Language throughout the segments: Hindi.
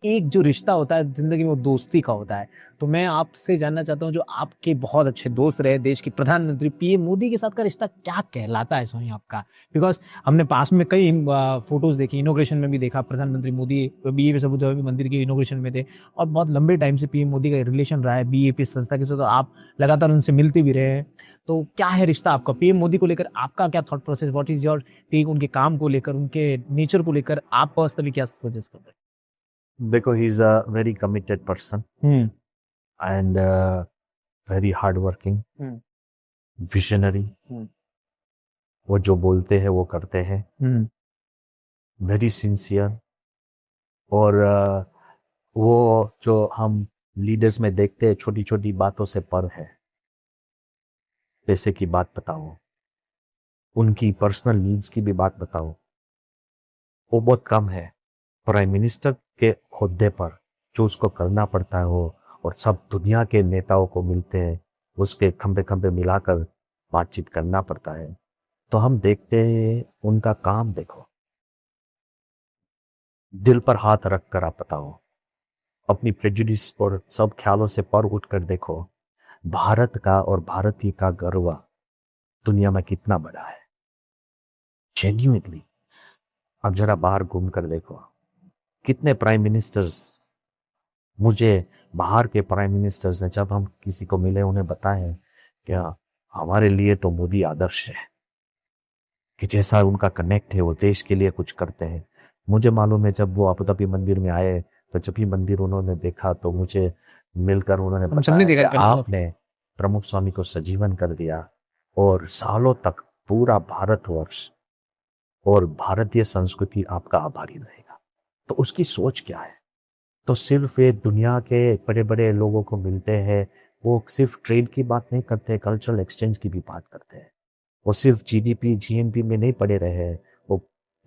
एक जो रिश्ता होता है जिंदगी में वो दोस्ती का होता है। तो मैं आपसे जानना चाहता हूँ, जो आपके बहुत अच्छे दोस्त रहे देश के प्रधानमंत्री पीएम मोदी के साथ का रिश्ता क्या कहलाता है स्वामी आपका? बिकॉज हमने पास में कई फोटोज देखी, इनोग्रेशन में भी देखा प्रधानमंत्री मोदी बीएपी सबुद्ध मंदिर के इनोग्रेशन में थे, और बहुत लंबे टाइम से पीएम मोदी का रिलेशन रहा है बीएपी संस्था के साथ, तो आप लगातार उनसे मिलते भी रहे हैं। तो क्या है रिश्ता आपका पीएम मोदी को लेकर? आपका क्या thought process, what is your take उनके काम को लेकर, उनके नेचर को लेकर? आप पर्सनली क्या सजेस्ट कर रहे देखो, he is a very committed person हैं? And very hard working, hmm visionary. Hmm वो जो बोलते हैं वो करते हैं, हम्म वेरी सिंसियर। और वो जो हम लीडर्स में देखते हैं, छोटी छोटी बातों से पर है। पैसे की बात बताओ, उनकी पर्सनल नीड्स की भी बात बताओ, वो बहुत कम है। प्राइम मिनिस्टर के होद्दे पर जो उसको करना पड़ता है वो, और सब दुनिया के नेताओं को मिलते हैं, उसके खंबे खंबे मिलाकर बातचीत करना पड़ता है। तो हम देखते हैं उनका काम, देखो, दिल पर हाथ रख कर आप बताओ, अपनी प्रेजुडिस और सब ख्यालों से पर उठकर देखो, भारत का और भारतीय का गर्व दुनिया में कितना बड़ा है। जेन्युइनली अब जरा बाहर घूम कर देखो, कितने प्राइम मिनिस्टर्स, मुझे बाहर के प्राइम मिनिस्टर्स ने जब हम किसी को मिले उन्हें बताया क्या, हमारे लिए तो मोदी आदर्श है, कि जैसा उनका कनेक्ट है वो देश के लिए कुछ करते हैं। मुझे मालूम है, जब वो अबू धाबी मंदिर में आए तो जब भी मंदिर उन्होंने देखा तो मुझे मिलकर उन्होंने हम सबने बताया कि देखा है। आपने प्रमुख स्वामी को सजीवन कर दिया, और सालों तक पूरा भारतवर्ष और भारतीय संस्कृति आपका आभारी रहेगा। तो उसकी सोच क्या है? तो सिर्फ ये दुनिया के बड़े बड़े लोगों को मिलते हैं, वो सिर्फ ट्रेड की बात नहीं करते, कल्चरल एक्सचेंज की भी बात करते हैं। वो सिर्फ जीडीपी जीएनपी में नहीं पड़े रहे हैं, वो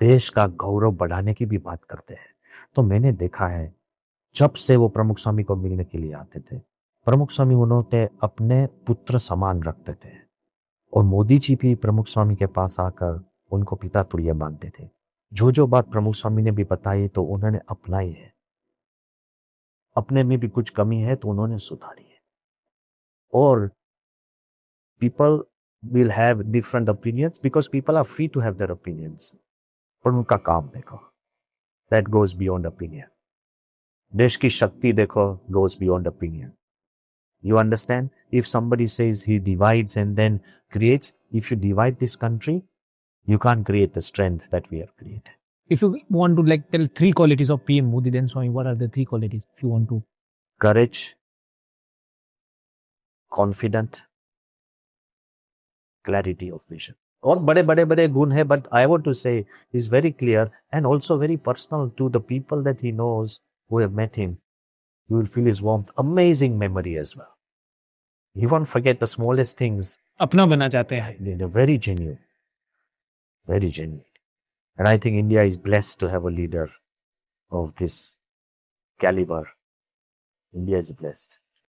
देश का गौरव बढ़ाने की भी बात करते हैं। तो मैंने देखा है, जब से वो प्रमुख स्वामी को मिलने के लिए आते थे, प्रमुख स्वामी उन्होंने अपने पुत्र समान रखते थे, और मोदी जी भी प्रमुख स्वामी के पास आकर उनको पिता तुल्य मानते थे। जो जो बात प्रमुख स्वामी ने भी बताई तो उन्होंने अपनाई है, अपने में भी कुछ कमी है तो उन्होंने सुधारी है। और people will have different opinions because people are free to have their opinions, पर उनका काम देखो, that goes beyond opinion। देश की शक्ति देखो, goes beyond opinion। You understand? If somebody says he divides and then creates, if you divide this country, you can't create the strength that we have created। If you want to like tell three qualities of PM Modi, then Swami, what are the three qualities if you want to? Courage, confident, clarity of vision। और बड़े बड़े बड़े गुण है, but I want to say is very clear and also very personal to the people that he knows who have met him। You will feel his warmth, amazing memory as well। He won't forget the smallest things। अपना बनना चाहते हैं। They're very genuine, very genuine। And I think India is blessed to have a leader of this caliber। India is blessed।